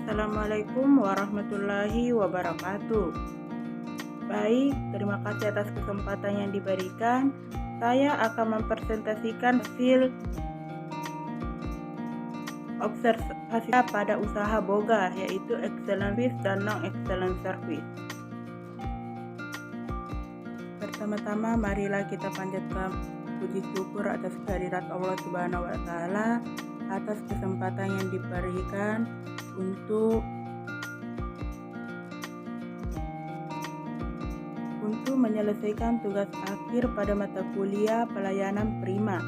Assalamualaikum warahmatullahi wabarakatuh. Baik, terima kasih atas kesempatan yang diberikan. Saya akan mempresentasikan hasil observasi pada usaha boga, yaitu excellent service dan non-excellent service. Pertama-tama, marilah kita panjatkan puji syukur atas kehadirat Allah Subhanahu wa Ta'ala atas kesempatan yang diberikan untuk menyelesaikan tugas akhir pada mata kuliah pelayanan prima.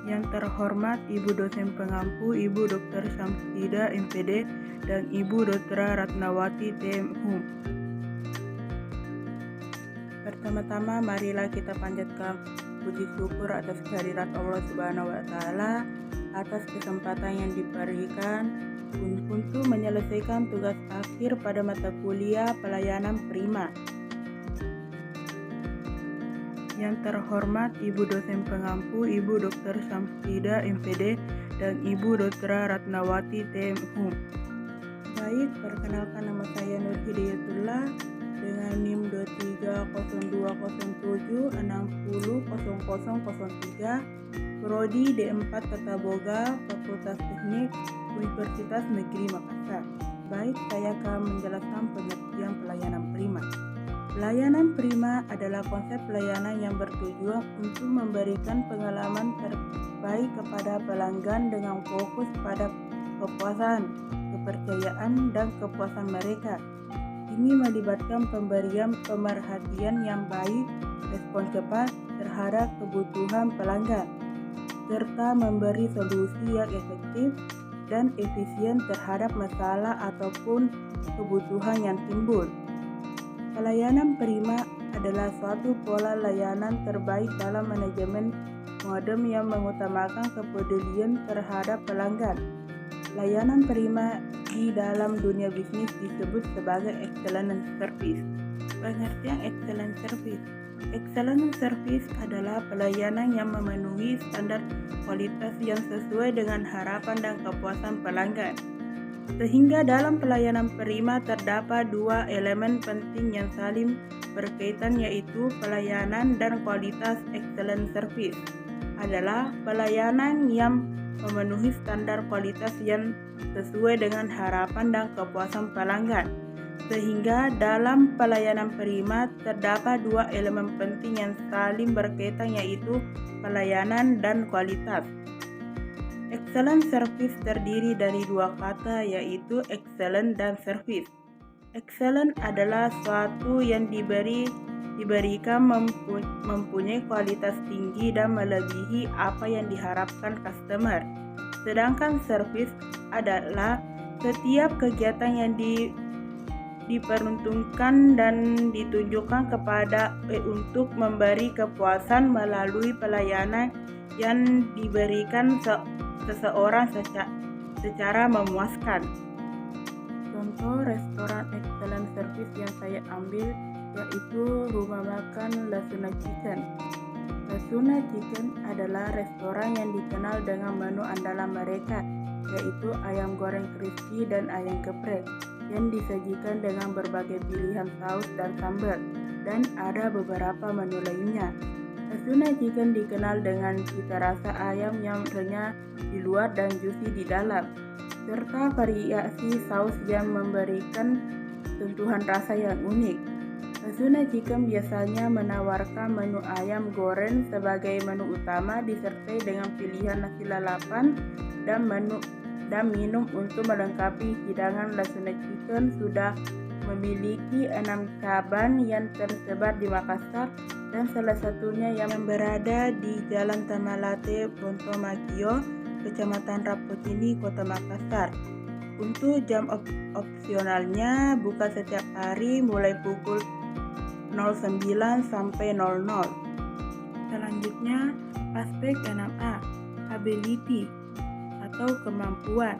Yang terhormat Ibu dosen pengampu, Ibu Dr. Syamsida MPD dan Ibu Dr. Ratnawati TMHum. Pertama-tama, marilah kita panjatkan puji syukur atas kehadirat Allah Subhanahu wa Ta'ala atas kesempatan yang diberikan untuk menyelesaikan tugas akhir pada mata kuliah pelayanan prima. Yang terhormat Ibu dosen pengampu, Ibu Dr. Syamsida MPD dan Ibu Dr. Ratnawati TMHum. Baik, perkenalkan nama saya Nur Hidayatullah dengan NIM 230207600003, Prodi D4 Tata Boga, Fakultas Teknik, Universitas Negeri Makassar. Baik, saya akan menjelaskan pengertian pelayanan prima. Pelayanan prima adalah konsep pelayanan yang bertujuan untuk memberikan pengalaman terbaik kepada pelanggan dengan fokus pada kepuasan, kepercayaan, dan kepuasan mereka. Ini melibatkan pemberian pemerhatian yang baik, respon cepat terhadap kebutuhan pelanggan, serta memberi solusi yang efektif dan efisien terhadap masalah ataupun kebutuhan yang timbul. Pelayanan prima adalah suatu pola layanan terbaik dalam manajemen modern yang mengutamakan kepedulian terhadap pelanggan. Layanan prima di dalam dunia bisnis disebut sebagai excellent service. Pengertian excellent service. Excellent service adalah pelayanan yang memenuhi standar kualitas yang sesuai dengan harapan dan kepuasan pelanggan. Sehingga dalam pelayanan prima terdapat dua elemen penting yang saling berkaitan, yaitu pelayanan dan kualitas. Excellent service adalah pelayanan yang memenuhi standar kualitas yang sesuai dengan harapan dan kepuasan pelanggan. Sehingga dalam pelayanan prima terdapat dua elemen penting yang saling berkaitan, yaitu pelayanan dan kualitas. Excellent service terdiri dari dua kata, yaitu excellent dan service. Excellent adalah suatu yang diberikan mempunyai kualitas tinggi dan melebihi apa yang diharapkan customer. Sedangkan service adalah setiap kegiatan yang diperuntukkan dan ditunjukkan kepada untuk memberi kepuasan melalui pelayanan yang diberikan seseorang secara memuaskan. Contoh restoran excellent service yang saya ambil yaitu rumah makan Lasuna Chicken. Lasuna Chicken adalah restoran yang dikenal dengan menu andalan mereka, yaitu ayam goreng crispy dan ayam geprek yang disajikan dengan berbagai pilihan saus dan sambal, dan ada beberapa menu lainnya. Lasuna Chicken dikenal dengan cita rasa ayam yang renyah di luar dan juicy di dalam, serta variasi saus yang memberikan sentuhan rasa yang unik. Lasuna Chicken biasanya menawarkan menu ayam goreng sebagai menu utama disertai dengan pilihan nasi lalapan dan minum untuk melengkapi hidangan. Lasuna Chicken sudah memiliki 6 cabang yang tersebar di Makassar dan salah satunya yang berada di Jalan Tamalate, Pontomakio, Kecamatan Rapotini, Kota Makassar. Untuk jam opsionalnya buka setiap hari mulai pukul 09 sampai 00. Selanjutnya, aspek 6A, ability atau kemampuan.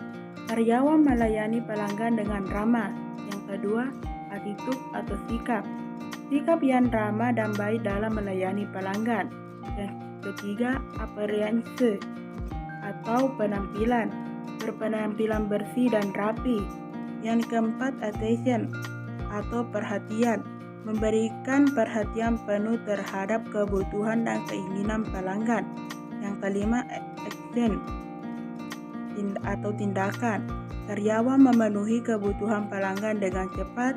Karyawan melayani pelanggan dengan ramah. Yang kedua, attitude atau sikap. Sikap yang ramah dan baik dalam melayani pelanggan. Yang ketiga, appearance atau penampilan. berpenampilan bersih dan rapi. Yang keempat, attention atau perhatian, memberikan perhatian penuh terhadap kebutuhan dan keinginan pelanggan. Yang kelima, action atau tindakan, karyawan memenuhi kebutuhan pelanggan dengan cepat.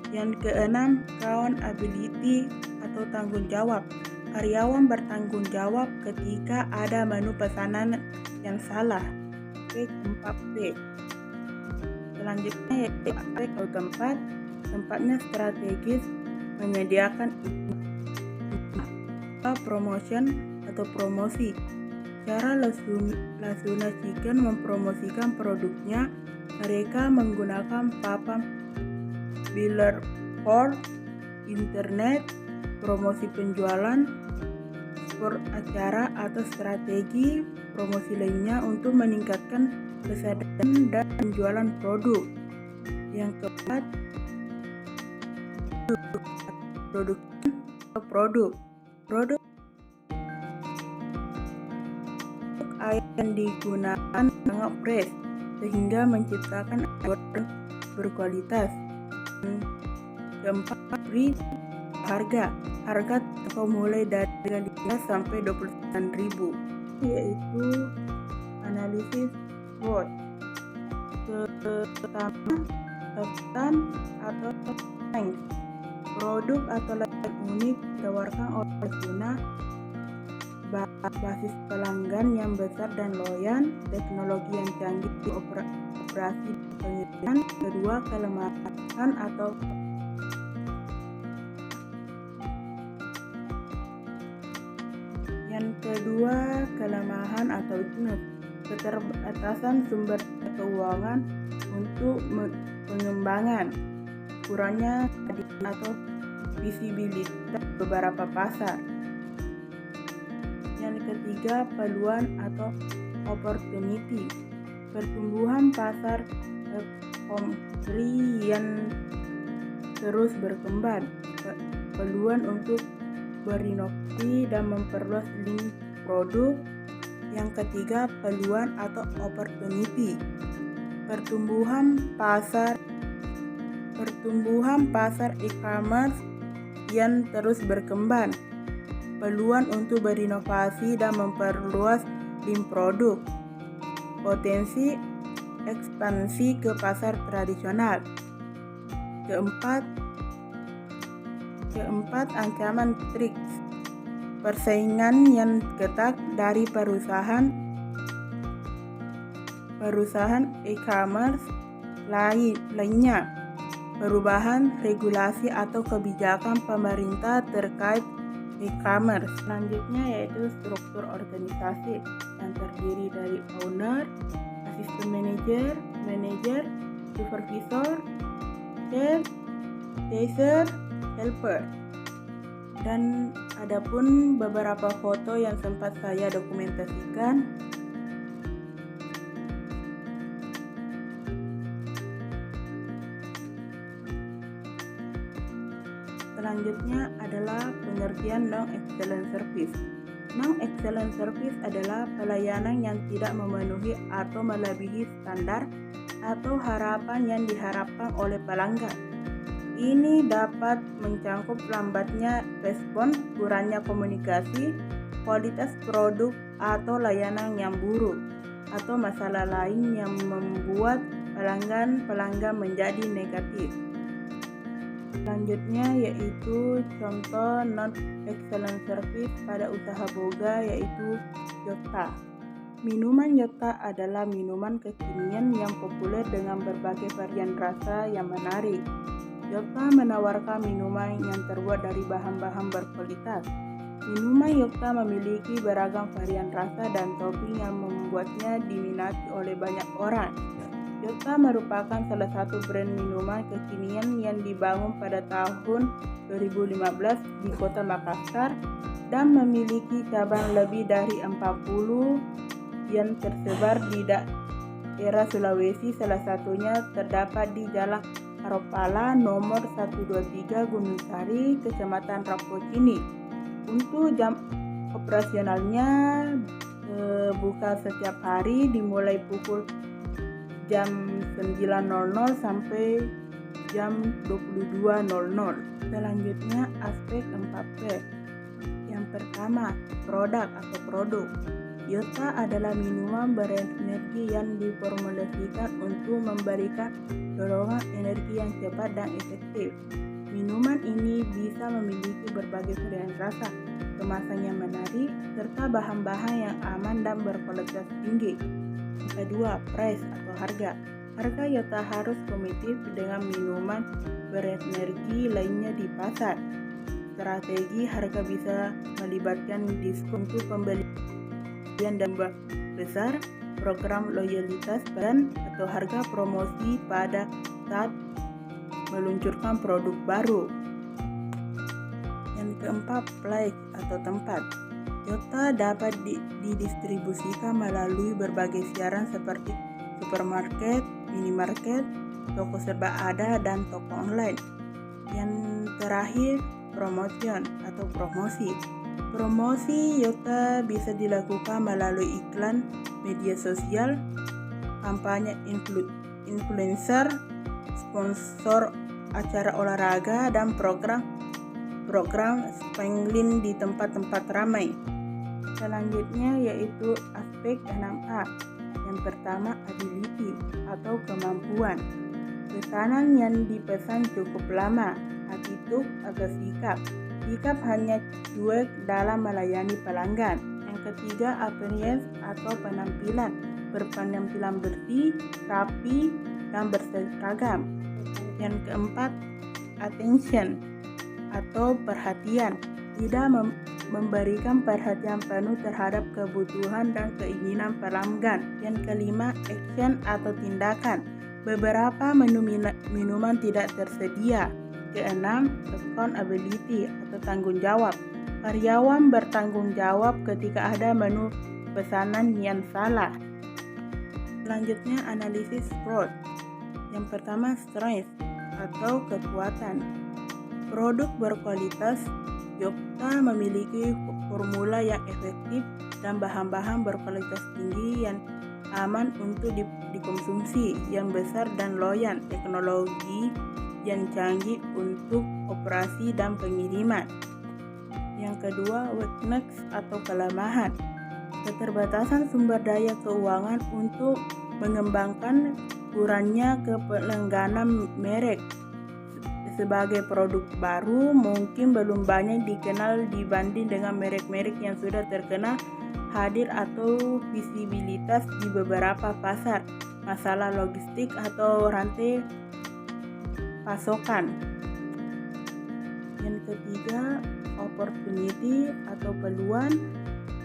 Yang keenam, accountability atau tanggung jawab, karyawan bertanggung jawab ketika ada menu pesanan yang salah. 4P. Selanjutnya yaitu aspek atau tempat. Tempatnya strategis, menyediakan promotion atau promosi. Cara Lasuna Chicken mempromosikan produknya, mereka menggunakan papan billboard, internet, promosi penjualan, spot acara atau strategi promosi lainnya untuk meningkatkan kesadaran dan penjualan produk. Yang keempat, produk yang digunakan sangat fresh sehingga menciptakan order berkualitas. Keempat, harga toko mulai dari 15 sampai 29.000, yaitu analisis SWOT. Pertama, substan atau strength, produk atau layanan unik ditawarkan oleh Lasuna, basis pelanggan yang besar dan loyal, teknologi yang canggih di operasi pengiriman. Kedua, kelemahan atau weakness, keterbatasan sumber keuangan untuk pengembangan, kurangnya atau visibilitas beberapa pasar. Yang ketiga, peluang atau opportunity, pertumbuhan pasar e-commerce yang terus berkembang, peluang untuk berinovasi dan memperluas lini produk. Yang ketiga, peluang atau opportunity, pertumbuhan pasar e-commerce yang terus berkembang, peluang untuk berinovasi dan memperluas lini produk, potensi ekspansi ke pasar tradisional. Keempat, ancaman triks, persaingan yang ketat dari perusahaan e-commerce lainnya, perubahan regulasi atau kebijakan pemerintah terkait e-commerce. Selanjutnya yaitu struktur organisasi yang terdiri dari owner, assistant manager, supervisor, chef, cashier, helper. Dan adapun beberapa foto yang sempat saya dokumentasikan. Selanjutnya adalah pengertian non-excellent service. Non-excellent service adalah pelayanan yang tidak memenuhi atau melebihi standar atau harapan yang diharapkan oleh pelanggan. Ini dapat mencakup lambatnya respon, kurangnya komunikasi, kualitas produk atau layanan yang buruk, atau masalah lain yang membuat pelanggan menjadi negatif. Selanjutnya yaitu contoh non-excellent service pada usaha boga, yaitu Jota. Minuman Jota adalah minuman kekinian yang populer dengan berbagai varian rasa yang menarik. Jota menawarkan minuman yang terbuat dari bahan-bahan berkualitas. Minuman Jota memiliki beragam varian rasa dan topping yang membuatnya diminati oleh banyak orang. Jota merupakan salah satu brand minuman kekinian yang dibangun pada tahun 2015 di Kota Makassar dan memiliki cabang lebih dari 40 yang tersebar di daerah Sulawesi. Salah satunya terdapat di Jalan Aropala nomor 123 Gunung Sari, Kecamatan Rapocini. Untuk jam operasionalnya buka setiap hari dimulai pukul jam 9.00 sampai jam 22.00. Selanjutnya aspek 4P. Yang pertama, produk atau produk. Yota adalah minuman berenergi yang diformulasikan untuk memberikan dorongan energi yang cepat dan efektif. Minuman ini bisa memiliki berbagai varian rasa, kemasan yang menarik, serta bahan-bahan yang aman dan berkualitas tinggi. Kedua, price atau harga. Harga Yota harus kompetitif dengan minuman berenergi lainnya di pasar. Strategi harga bisa melibatkan diskon untuk pembelian dan besar, program loyalitas dan atau harga promosi pada saat meluncurkan produk baru. Yang keempat, place atau tempat. Yota dapat didistribusikan melalui berbagai siaran seperti supermarket, minimarket, toko serba ada, dan toko online. Yang terakhir, promotion atau promosi. Promosi Yota bisa dilakukan melalui iklan, media sosial, kampanye influencer, sponsor acara olahraga, dan program spangling di tempat-tempat ramai. Selanjutnya yaitu aspek 6A. Yang pertama, ability atau kemampuan. Pesanan yang dipesan cukup lama. Attitude atau sikap. Sikap hanya cuek dalam melayani pelanggan. Yang ketiga, appearance atau penampilan. Berpenampilan bersih, rapi, dan berseragam. Yang keempat, attention atau perhatian. Tidak memberikan perhatian penuh terhadap kebutuhan dan keinginan pelanggan. Yang kelima, action atau tindakan. Beberapa menu minuman tidak tersedia. Keenam, accountability atau tanggung jawab. Karyawan bertanggung jawab ketika ada menu pesanan yang salah. Selanjutnya, analisis SWOT. Yang pertama, strength atau kekuatan. Produk berkualitas. Yota memiliki formula yang efektif dan bahan-bahan berkualitas tinggi yang aman untuk dikonsumsi, yang besar dan loyal, teknologi yang canggih untuk operasi dan pengiriman. Yang kedua, weakness atau kelemahan. Keterbatasan sumber daya keuangan untuk mengembangkan kurangnya kepelangganan merek. Sebagai produk baru mungkin belum banyak dikenal dibanding dengan merek-merek yang sudah terkenal hadir atau visibilitas di beberapa pasar. Masalah logistik atau rantai pasokan. Yang ketiga, opportunity atau peluang,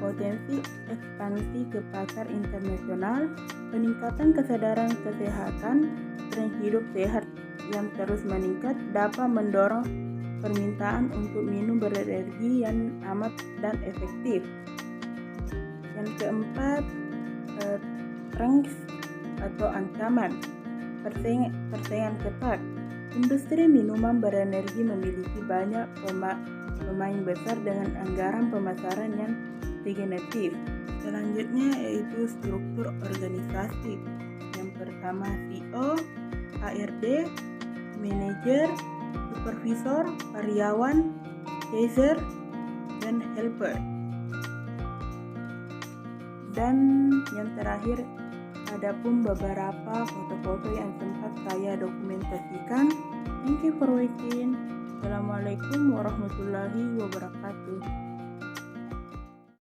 potensi ekspansi ke pasar internasional, peningkatan kesadaran kesehatan, tren hidup sehat yang terus meningkat dapat mendorong permintaan untuk minum berenergi yang aman dan efektif. Yang keempat, threats atau ancaman, persaingan ketat. Industri minuman berenergi memiliki banyak pemain besar dengan anggaran pemasaran yang signifikan. Selanjutnya yaitu struktur organisasi. Yang pertama, CEO, HRD, manajer, supervisor, karyawan, chaser, dan helper. Dan yang terakhir, ada pun beberapa foto-foto yang sempat saya dokumentasikan. Thank you for watching. Assalamualaikum warahmatullahi wabarakatuh.